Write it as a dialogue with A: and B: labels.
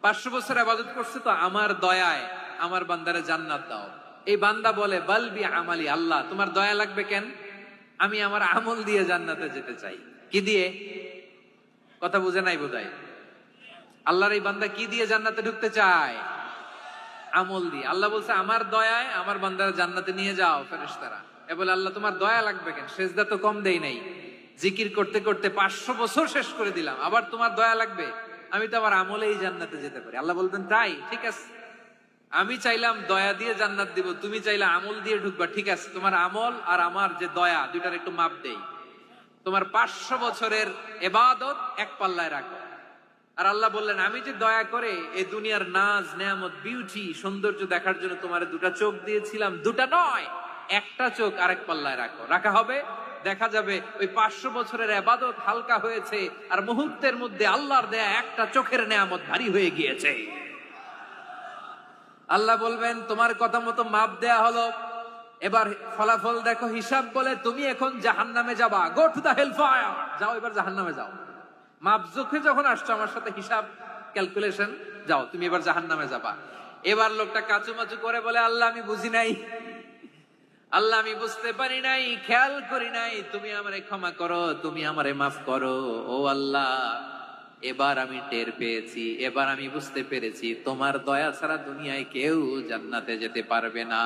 A: 500 বছর ইবাদত করছে তো আমার দয়ায় আমার বান্দারে জান্নাত দাও। এই বান্দা বলে বালবি আমালি, আল্লাহ তোমার দয়া লাগবে কেন? আমি আমার আমল দিয়ে জান্নাতে যেতে চাই। কি দিয়ে? কথা বুঝে নাই বোধহয়। আল্লাহর এই বান্দা কি দিয়ে জান্নাতে ঢুকতে চায়? আমল দিয়ে। আল্লাহ বলছে আমার দয়ায় আমার বান্দারা জান্নাতে নিয়ে যাও ফেরেশতারা। এ বলে আল্লাহ তোমার দয়া লাগবে কেন? সেজদা তো কম দেই নাই, জিকির করতে করতে 500 বছর শেষ করে দিলাম, আবার তোমার দয়া লাগবে? আমি তো আমার আমলেই জান্নাতে যেতে পারি। আল্লাহ বলতেন তাই, ঠিক আছে, আমি চাইলাম দয়া দিয়ে জান্নাত দিব, তুমি চাইলে আমল দিয়ে ঢুকবা, ঠিক আছে, তোমার আমল আর আমার যে দয়া দুইটার একটু মাপ দেই। তোমার 500 বছরের ইবাদত এক পাল্লায় রাখো। আর আল্লাহ বললেন আমি যে দয়া করে এই দুনিয়ার নাজ নেয়ামত বিউটি সৌন্দর্য দেখার জন্য তোমার দুটা চোখ দিয়েছিলাম, দুটা নয় একটা চোখ আরেক পাল্লায় রাখো। রাখা হবে, দেখা যাবে ওই 500 বছরের ইবাদত হালকা হয়েছে আর মুহূর্তের মধ্যে আল্লাহর দেয়া একটা চোখের নেয়ামত ভারী হয়ে গিয়েছে। আল্লাহ বলবেন তোমার কথা মতো মাপ দেয়া হলো, এবার ফলাফল দেখো, হিসাব বলে তুমি এখন জাহান্নামে যাবা, go to the hell fire, যাও এবার জাহান্নামে যাও। মাপ চোখে যখন আসছো আমার সাথে হিসাব ক্যালকুলেশন, যাও তুমি এবার জাহান্নামে যাবা। এবার লোকটা কাচুমাচু করে বলে আল্লাহ আমি বুঝি নাই, আল্লাহ আমি বুঝতে পারি নাই, খেয়াল করি নাই, তুমি আমারে ক্ষমা করো, তুমি আমারে মাফ করো। ও আল্লাহ এবার আমি টের পেয়েছি, এবার আমি বুঝতে পেরেছি তোমার দয়া ছাড়া দুনিয়ায় কেউ জান্নাতে যেতে পারবে না।